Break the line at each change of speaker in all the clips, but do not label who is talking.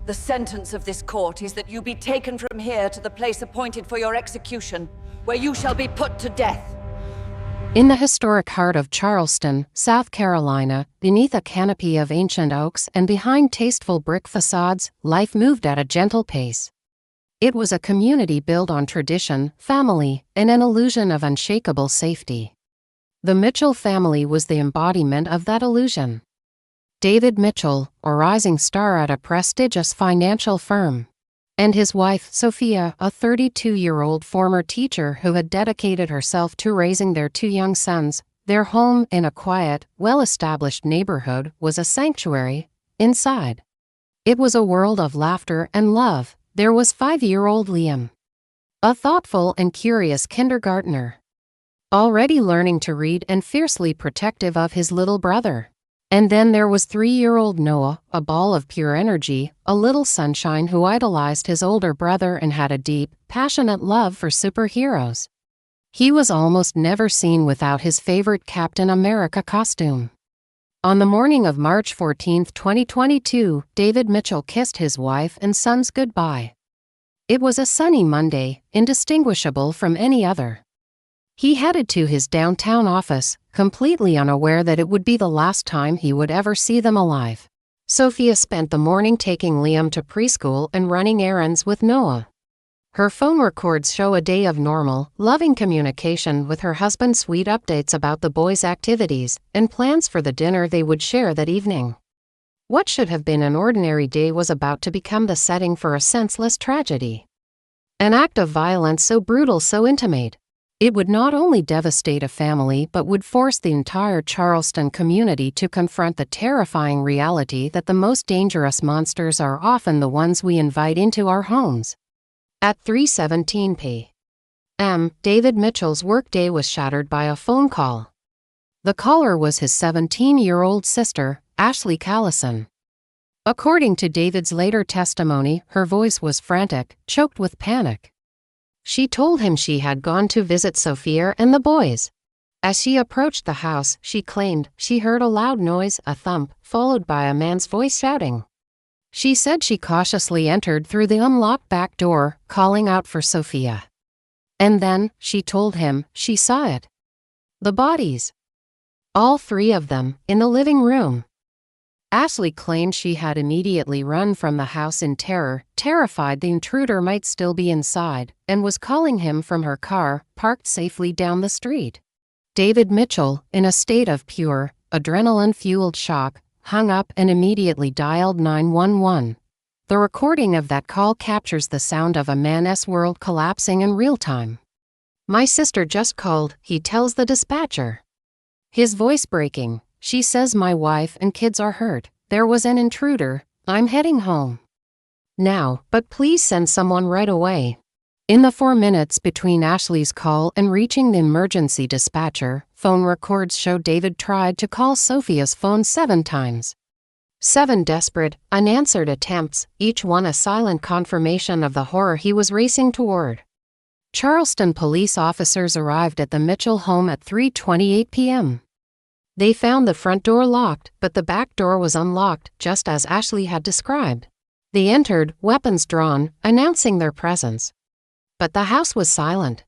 The sentence of this court is that you be taken from here to the place appointed for your execution, where you shall be put to death.
In the historic heart of Charleston, South Carolina, beneath a canopy of ancient oaks and behind tasteful brick facades, life moved at a gentle pace. It was a community built on tradition, family, and an illusion of unshakable safety. The Mitchell family was the embodiment of that illusion. David Mitchell, a rising star at a prestigious financial firm, and his wife, Sophia, a 32-year-old former teacher who had dedicated herself to raising their two young sons. Their home in a quiet, well-established neighborhood was a sanctuary. Inside, it was a world of laughter and love. There was 5-year-old Liam, a thoughtful and curious kindergartner, already learning to read and fiercely protective of his little brother. And then there was 3-year-old Noah, a ball of pure energy, a little sunshine who idolized his older brother and had a deep, passionate love for superheroes. He was almost never seen without his favorite Captain America costume. On the morning of March 14, 2022, David Mitchell kissed his wife and sons goodbye. It was a sunny Monday, indistinguishable from any other. He headed to his downtown office, completely unaware that it would be the last time he would ever see them alive. Sophia spent the morning taking Liam to preschool and running errands with Noah. Her phone records show a day of normal, loving communication with her husband, sweet updates about the boys' activities, and plans for the dinner they would share that evening. What should have been an ordinary day was about to become the setting for a senseless tragedy. An act of violence so brutal, so intimate. It would not only devastate a family but would force the entire Charleston community to confront the terrifying reality that the most dangerous monsters are often the ones we invite into our homes. At 3:17 p.m., David Mitchell's workday was shattered by a phone call. The caller was his 17-year-old sister, Ashley Callison. According to David's later testimony, her voice was frantic, choked with panic. She told him she had gone to visit Sophia and the boys. As she approached the house, she claimed she heard a loud noise, a thump, followed by a man's voice shouting. She said she cautiously entered through the unlocked back door, calling out for Sophia. And then, she told him, she saw it. The bodies. All 3 of them, in the living room. Ashley claimed she had immediately run from the house in terror, terrified the intruder might still be inside, and was calling him from her car, parked safely down the street. David Mitchell, in a state of pure, adrenaline-fueled shock, hung up and immediately dialed 911. The recording of that call captures the sound of a man's world collapsing in real time. "My sister just called," he tells the dispatcher. His voice breaking. "She says my wife and kids are hurt. There was an intruder. I'm heading home now, but please send someone right away." In the 4 minutes between Ashley's call and reaching the emergency dispatcher, phone records show David tried to call Sophia's phone 7 times. 7 desperate, unanswered attempts, each one a silent confirmation of the horror he was racing toward. Charleston police officers arrived at the Mitchell home at 3:28 p.m. They found the front door locked, but the back door was unlocked, just as Ashley had described. They entered, weapons drawn, announcing their presence. But the house was silent.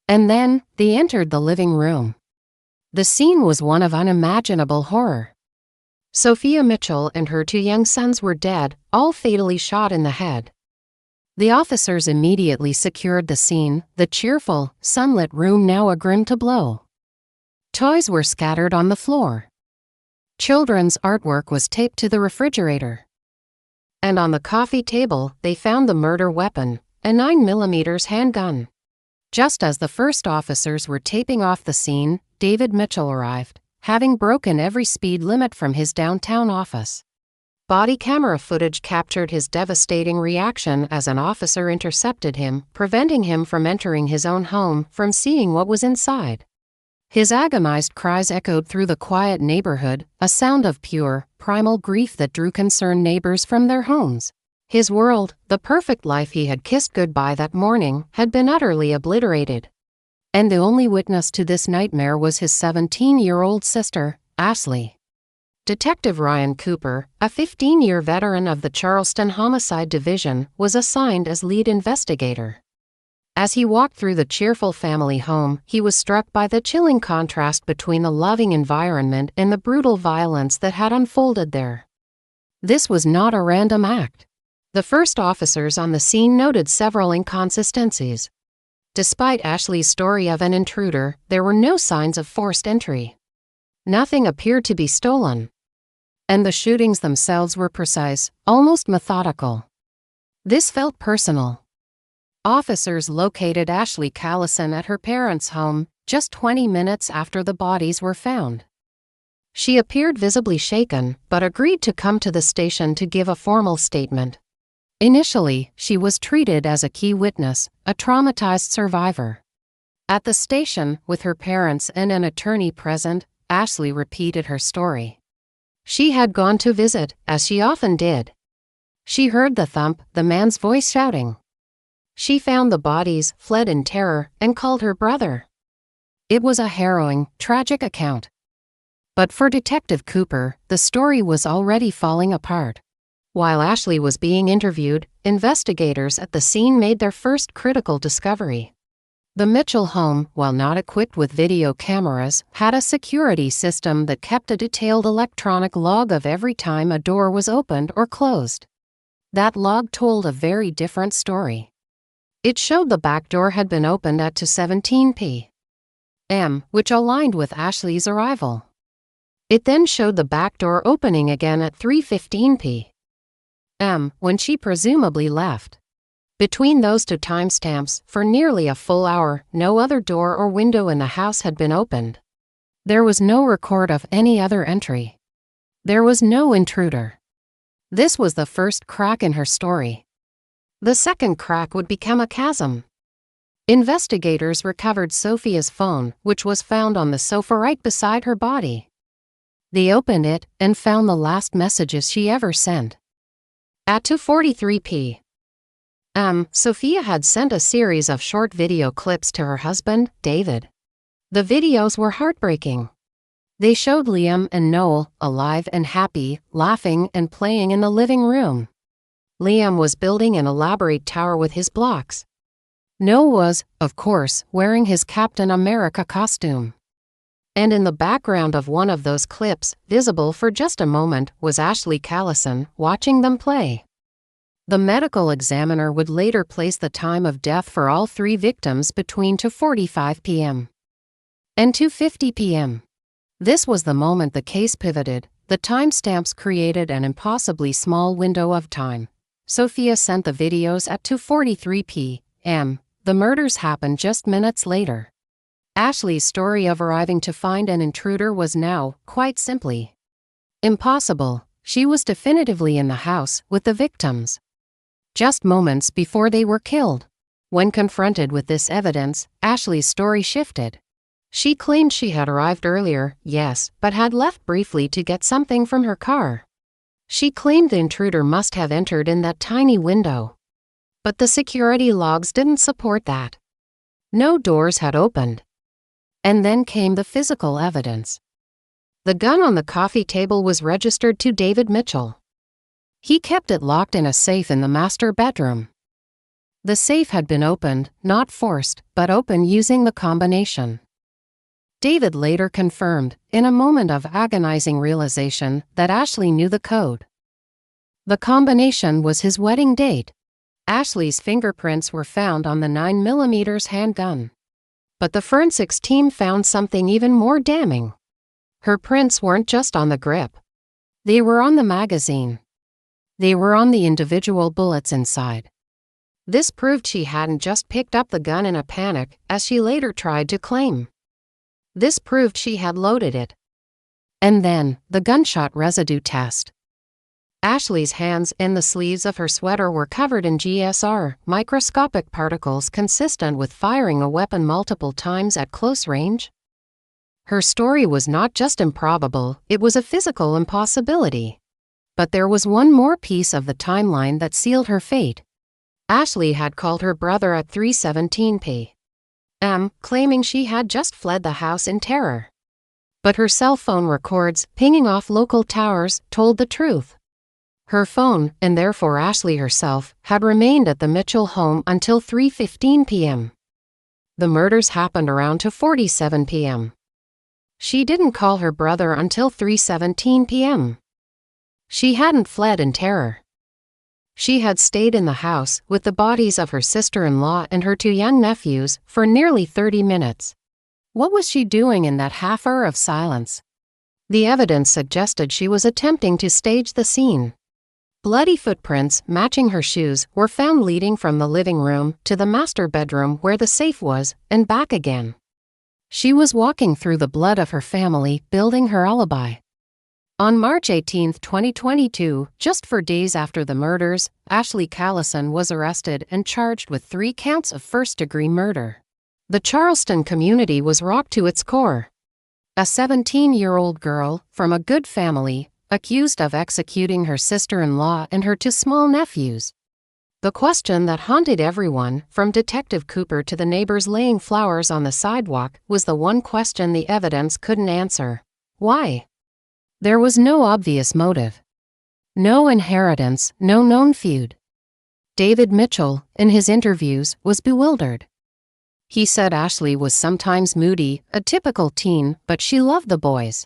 And then, they entered the living room. The scene was one of unimaginable horror. Sophia Mitchell and her 2 young sons were dead, all fatally shot in the head. The officers immediately secured the scene, the cheerful, sunlit room now agrim to blow. Toys were scattered on the floor. Children's artwork was taped to the refrigerator. And on the coffee table, they found the murder weapon, a 9mm handgun. Just as the first officers were taping off the scene, David Mitchell arrived, having broken every speed limit from his downtown office. Body camera footage captured his devastating reaction as an officer intercepted him, preventing him from entering his own home, from seeing what was inside. His agonized cries echoed through the quiet neighborhood, a sound of pure, primal grief that drew concerned neighbors from their homes. His world, the perfect life he had kissed goodbye that morning, had been utterly obliterated. And the only witness to this nightmare was his 17-year-old sister, Ashley. Detective Ryan Cooper, a 15-year veteran of the Charleston Homicide Division, was assigned as lead investigator. As he walked through the cheerful family home, he was struck by the chilling contrast between the loving environment and the brutal violence that had unfolded there. This was not a random act. The first officers on the scene noted several inconsistencies. Despite Ashley's story of an intruder, there were no signs of forced entry. Nothing appeared to be stolen. And the shootings themselves were precise, almost methodical. This felt personal. Officers located Ashley Callison at her parents' home, just 20 minutes after the bodies were found. She appeared visibly shaken, but agreed to come to the station to give a formal statement. Initially, she was treated as a key witness, a traumatized survivor. At the station, with her parents and an attorney present, Ashley repeated her story. She had gone to visit, as she often did. She heard the thump, the man's voice shouting. She found the bodies, fled in terror, and called her brother. It was a harrowing, tragic account. But for Detective Cooper, the story was already falling apart. While Ashley was being interviewed, investigators at the scene made their first critical discovery. The Mitchell home, while not equipped with video cameras, had a security system that kept a detailed electronic log of every time a door was opened or closed. That log told a very different story. It showed the back door had been opened at 2:17 p.m., which aligned with Ashley's arrival. It then showed the back door opening again at 3:15 p.m., when she presumably left. Between those two timestamps, for nearly a full hour, no other door or window in the house had been opened. There was no record of any other entry. There was no intruder. This was the first crack in her story. The second crack would become a chasm. Investigators recovered Sophia's phone, which was found on the sofa right beside her body. They opened it and found the last messages she ever sent. At 2:43 p.m., Sophia had sent a series of short video clips to her husband, David. The videos were heartbreaking. They showed Liam and Noel, alive and happy, laughing and playing in the living room. Liam was building an elaborate tower with his blocks. Noel was, of course, wearing his Captain America costume. And in the background of one of those clips, visible for just a moment, was Ashley Callison, watching them play. The medical examiner would later place the time of death for all three victims between 2:45 p.m. and 2:50 p.m. This was the moment the case pivoted. The timestamps created an impossibly small window of time. Sophia sent the videos at 2:43 p.m. The murders happened just minutes later. Ashley's story of arriving to find an intruder was now, quite simply, impossible. She was definitively in the house with the victims, just moments before they were killed. When confronted with this evidence, Ashley's story shifted. She claimed she had arrived earlier, yes, but had left briefly to get something from her car. She claimed the intruder must have entered in that tiny window. But the security logs didn't support that. No doors had opened. And then came the physical evidence. The gun on the coffee table was registered to David Mitchell. He kept it locked in a safe in the master bedroom. The safe had been opened, not forced, but opened using the combination. David later confirmed, in a moment of agonizing realization, that Ashley knew the code. The combination was his wedding date. Ashley's fingerprints were found on the 9mm handgun. But the forensics team found something even more damning. Her prints weren't just on the grip. They were on the magazine. They were on the individual bullets inside. This proved she hadn't just picked up the gun in a panic, as she later tried to claim. This proved she had loaded it. And then, the gunshot residue test. Ashley's hands and the sleeves of her sweater were covered in GSR, microscopic particles consistent with firing a weapon multiple times at close range. Her story was not just improbable, it was a physical impossibility. But there was one more piece of the timeline that sealed her fate. Ashley had called her brother at 3:17 p.m., claiming she had just fled the house in terror. But her cell phone records, pinging off local towers, told the truth. Her phone, and therefore Ashley herself, had remained at the Mitchell home until 3:15 p.m. The murders happened around 2:47 p.m. She didn't call her brother until 3:17 p.m. She hadn't fled in terror. She had stayed in the house with the bodies of her sister-in-law and her 2 young nephews for nearly 30 minutes. What was she doing in that half hour of silence? The evidence suggested she was attempting to stage the scene. Bloody footprints matching her shoes were found leading from the living room to the master bedroom where the safe was, and back again. She was walking through the blood of her family, building her alibi. On March 18, 2022, just 4 days after the murders, Ashley Callison was arrested and charged with 3 counts of first-degree murder. The Charleston community was rocked to its core. A 17-year-old girl, from a good family, accused of executing her sister-in-law and her 2 small nephews. The question that haunted everyone, from Detective Cooper to the neighbors laying flowers on the sidewalk, was the one question the evidence couldn't answer. Why? There was no obvious motive. No inheritance, no known feud. David Mitchell, in his interviews, was bewildered. He said Ashley was sometimes moody, a typical teen, but she loved the boys.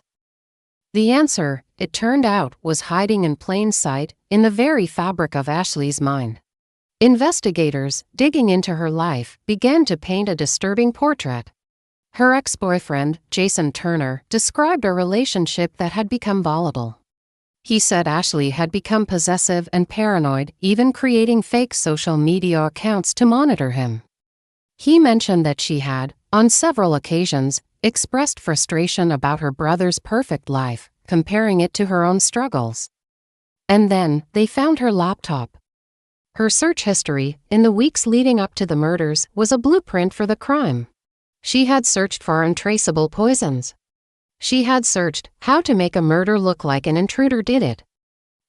The answer, it turned out, was hiding in plain sight, in the very fabric of Ashley's mind. Investigators, digging into her life, began to paint a disturbing portrait. Her ex-boyfriend, Jason Turner, described a relationship that had become volatile. He said Ashley had become possessive and paranoid, even creating fake social media accounts to monitor him. He mentioned that she had, on several occasions, expressed frustration about her brother's perfect life, comparing it to her own struggles. And then, they found her laptop. Her search history, in the weeks leading up to the murders, was a blueprint for the crime. She had searched for untraceable poisons. She had searched how to make a murder look like an intruder did it.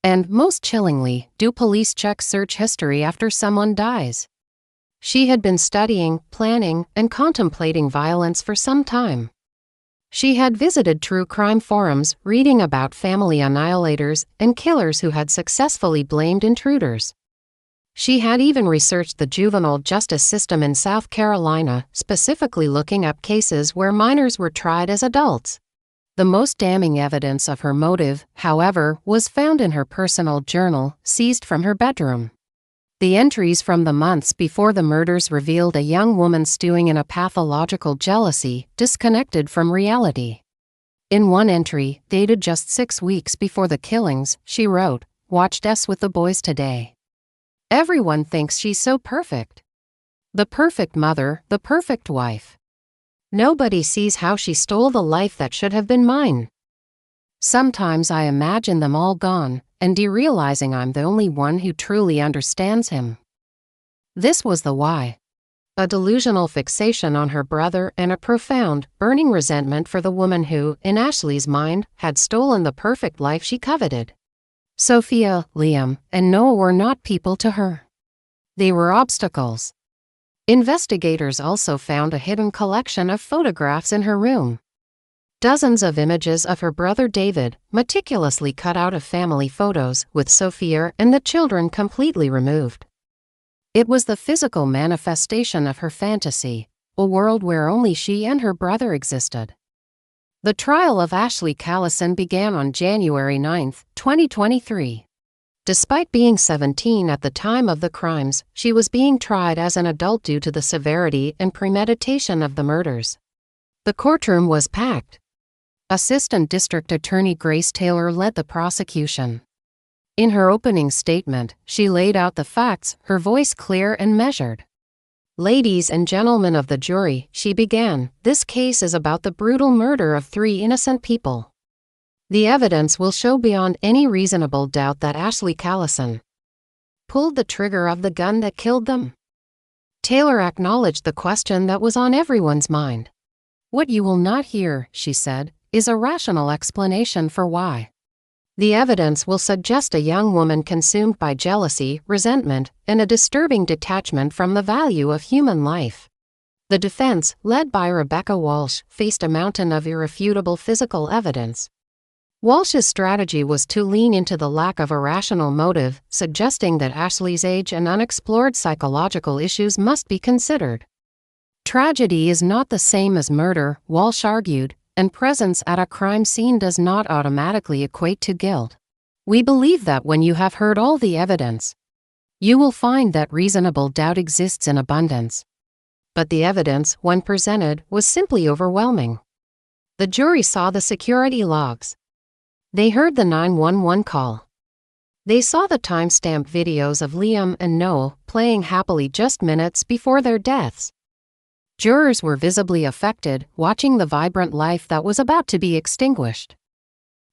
And, most chillingly, do police check search history after someone dies? She had been studying, planning, and contemplating violence for some time. She had visited true crime forums, reading about family annihilators and killers who had successfully blamed intruders. She had even researched the juvenile justice system in South Carolina, specifically looking up cases where minors were tried as adults. The most damning evidence of her motive, however, was found in her personal journal, seized from her bedroom. The entries from the months before the murders revealed a young woman stewing in a pathological jealousy, disconnected from reality. In one entry, dated just 6 weeks before the killings, she wrote, "Watched us with the boys today. Everyone thinks she's so perfect. The perfect mother, the perfect wife. Nobody sees how she stole the life that should have been mine. Sometimes I imagine them all gone, and realizing I'm the only one who truly understands him." This was the why. A delusional fixation on her brother and a profound, burning resentment for the woman who, in Ashley's mind, had stolen the perfect life she coveted. Sophia, Liam, and Noah were not people to her. They were obstacles. Investigators also found a hidden collection of photographs in her room. Dozens of images of her brother David, meticulously cut out of family photos, with Sophia and the children completely removed. It was the physical manifestation of her fantasy, a world where only she and her brother existed. The trial of Ashley Callison began on January 9, 2023. Despite being 17 at the time of the crimes, she was being tried as an adult due to the severity and premeditation of the murders. The courtroom was packed. Assistant District Attorney Grace Taylor led the prosecution. In her opening statement, she laid out the facts, her voice clear and measured. "Ladies and gentlemen of the jury," she began, "this case is about the brutal murder of 3 innocent people. The evidence will show beyond any reasonable doubt that Ashley Callison pulled the trigger of the gun that killed them." Taylor acknowledged the question that was on everyone's mind. "What you will not hear," she said, "is a rational explanation for why. The evidence will suggest a young woman consumed by jealousy, resentment, and a disturbing detachment from the value of human life. The defense, led by Rebecca Walsh, faced a mountain of irrefutable physical evidence. Walsh's strategy was to lean into the lack of a rational motive, suggesting that Ashley's age and unexplored psychological issues must be considered. Tragedy is not the same as murder, Walsh argued, and presence at a crime scene does not automatically equate to guilt. We believe that when you have heard all the evidence, you will find that reasonable doubt exists in abundance. But the evidence, when presented, was simply overwhelming. The jury saw the security logs. They heard the 911 call. They saw the timestamp videos of Liam and Noel playing happily just minutes before their deaths. Jurors were visibly affected, watching the vibrant life that was about to be extinguished.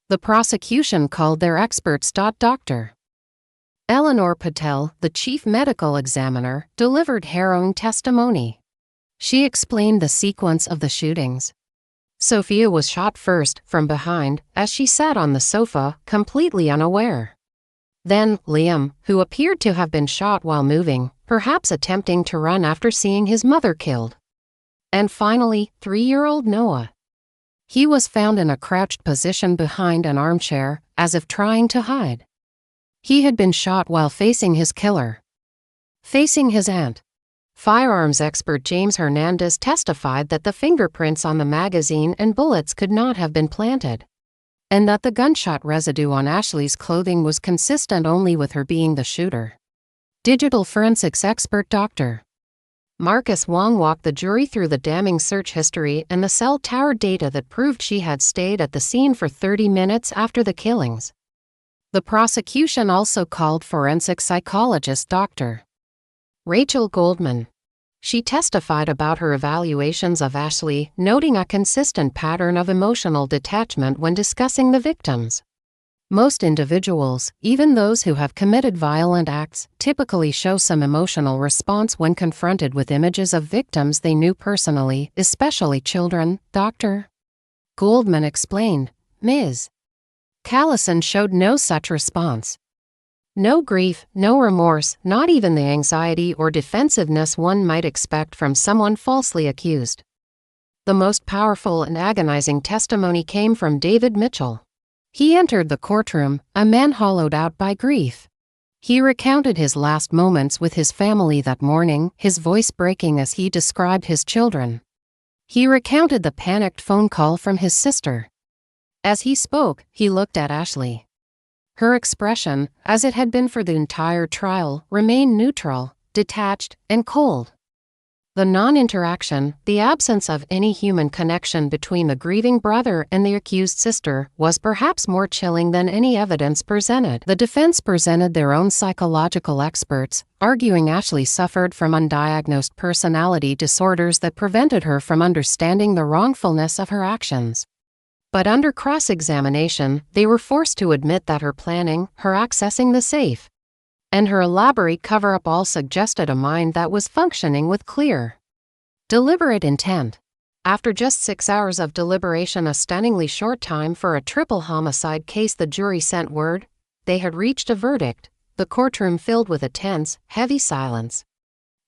The prosecution called their experts. Dr. Eleanor Patel, the chief medical examiner, delivered harrowing testimony. She explained the sequence of the shootings. Sophia was shot first, from behind, as she sat on the sofa, completely unaware. Then, Liam, who appeared to have been shot while moving, perhaps attempting to run after seeing his mother killed. And finally, 3-year-old Noah. He was found in a crouched position behind an armchair, as if trying to hide. He had been shot while facing his killer. Facing his aunt. Firearms expert James Hernandez testified that the fingerprints on the magazine and bullets could not have been planted, and that the gunshot residue on Ashley's clothing was consistent only with her being the shooter. Digital forensics expert Dr. Marcus Wong walked the jury through the damning search history and the cell tower data that proved she had stayed at the scene for 30 minutes after the killings. The prosecution also called forensic psychologist Dr. Rachel Goldman. She testified about her evaluations of Ashley, noting a consistent pattern of emotional detachment when discussing the victims. Most individuals, even those who have committed violent acts, typically show some emotional response when confronted with images of victims they knew personally, especially children, Dr. Goldman explained. Ms. Callison showed no such response. No grief, no remorse, not even the anxiety or defensiveness one might expect from someone falsely accused. The most powerful and agonizing testimony came from David Mitchell. He entered the courtroom, a man hollowed out by grief. He recounted his last moments with his family that morning, his voice breaking as he described his children. He recounted the panicked phone call from his sister. As he spoke, he looked at Ashley. Her expression, as it had been for the entire trial, remained neutral, detached, and cold. The non-interaction, the absence of any human connection between the grieving brother and the accused sister, was perhaps more chilling than any evidence presented. The defense presented their own psychological experts, arguing Ashley suffered from undiagnosed personality disorders that prevented her from understanding the wrongfulness of her actions. But under cross-examination, they were forced to admit that her planning, her accessing the safe, and her elaborate cover-up all suggested a mind that was functioning with clear, deliberate intent. After just 6 hours of deliberation, a stunningly short time for a triple homicide case, the jury sent word they had reached a verdict, the courtroom filled with a tense, heavy silence.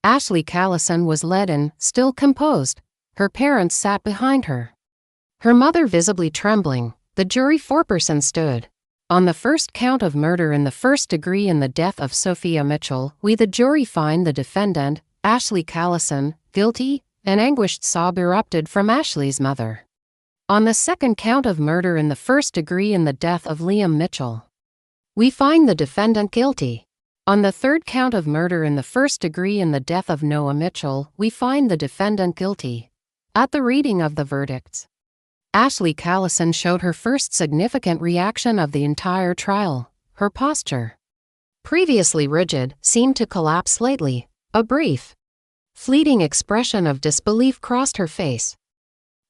Ashley Callison was led in, still composed. Her parents sat behind her. Her mother visibly trembling. The jury foreperson stood. On the first count of murder in the first degree in the death of Sophia Mitchell, we the jury find the defendant, Ashley Callison, guilty. An anguished sob erupted from Ashley's mother. On the second count of murder in the first degree in the death of Liam Mitchell, we find the defendant guilty. On the third count of murder in the first degree in the death of Noah Mitchell, we find the defendant guilty. At the reading of the verdicts, Ashley Callison showed her first significant reaction of the entire trial. Her posture, previously rigid, seemed to collapse slightly. A brief, fleeting expression of disbelief crossed her face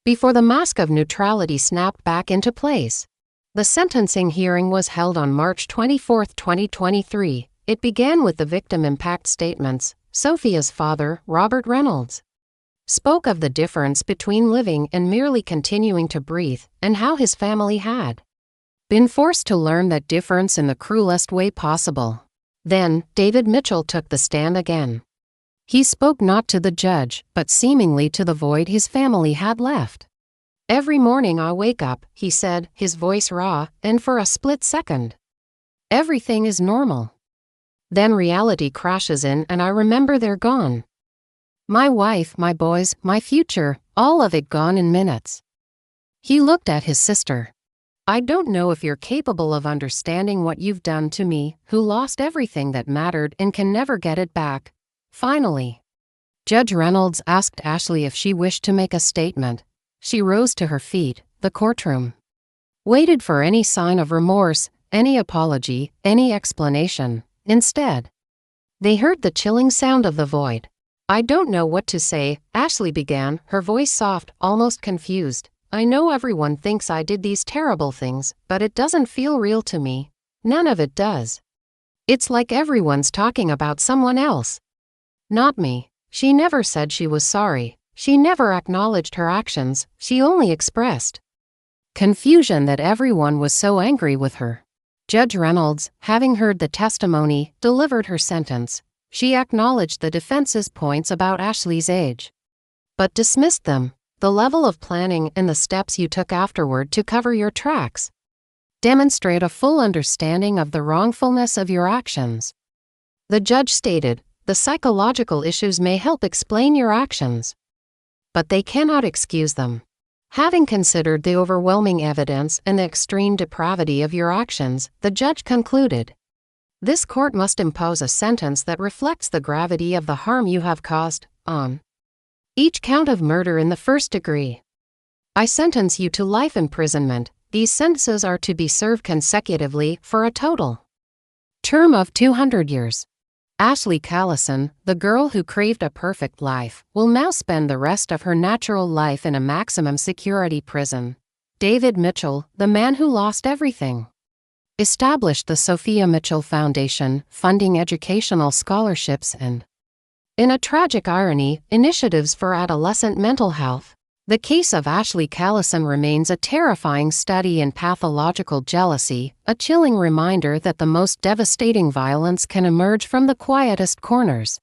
before the mask of neutrality snapped back into place. The sentencing hearing was held on March 24, 2023. It began with the victim impact statements. Sophia's father, Robert Reynolds, spoke of the difference between living and merely continuing to breathe, and how his family had been forced to learn that difference in the cruelest way possible. Then, David Mitchell took the stand again. He spoke not to the judge, but seemingly to the void his family had left. "Every morning I wake up," he said, his voice raw, "and for a split second, everything is normal. Then reality crashes in and I remember they're gone. My wife, my boys, my future, all of it gone in minutes." He looked at his sister. "I don't know if you're capable of understanding what you've done to me, who lost everything that mattered and can never get it back." Finally, Judge Reynolds asked Ashley if she wished to make a statement. She rose to her feet. The courtroom waited for any sign of remorse, any apology, any explanation. Instead, they heard the chilling sound of the void. "I don't know what to say," Ashley began, her voice soft, almost confused. "I know everyone thinks I did these terrible things, but it doesn't feel real to me. None of it does. It's like everyone's talking about someone else. Not me." She never said she was sorry. She never acknowledged her actions. She only expressed confusion that everyone was so angry with her. Judge Reynolds, having heard the testimony, delivered her sentence. She acknowledged the defense's points about Ashley's age, but dismissed them. "The level of planning and the steps you took afterward to cover your tracks demonstrate a full understanding of the wrongfulness of your actions." The judge stated, "The psychological issues may help explain your actions, but they cannot excuse them. Having considered the overwhelming evidence and the extreme depravity of your actions," the judge concluded, "this court must impose a sentence that reflects the gravity of the harm you have caused, on each count of murder in the first degree. I sentence you to life imprisonment. These sentences are to be served consecutively for a total term of 200 years. Ashley Callison, the girl who craved a perfect life, will now spend the rest of her natural life in a maximum security prison." David Mitchell, the man who lost everything, established the Sophia Mitchell Foundation, funding educational scholarships and, in a tragic irony, initiatives for adolescent mental health. The case of Ashley Callison remains a terrifying study in pathological jealousy, a chilling reminder that the most devastating violence can emerge from the quietest corners,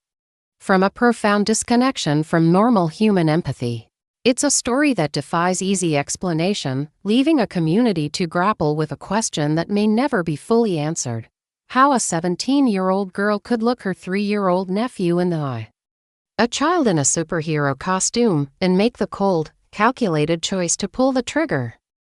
from a profound disconnection from normal human empathy. It's a story that defies easy explanation, leaving a community to grapple with a question that may never be fully answered: how a 17-year-old girl could look her 3-year-old nephew in the eye, a child in a superhero costume, and make the cold, calculated choice to pull the trigger.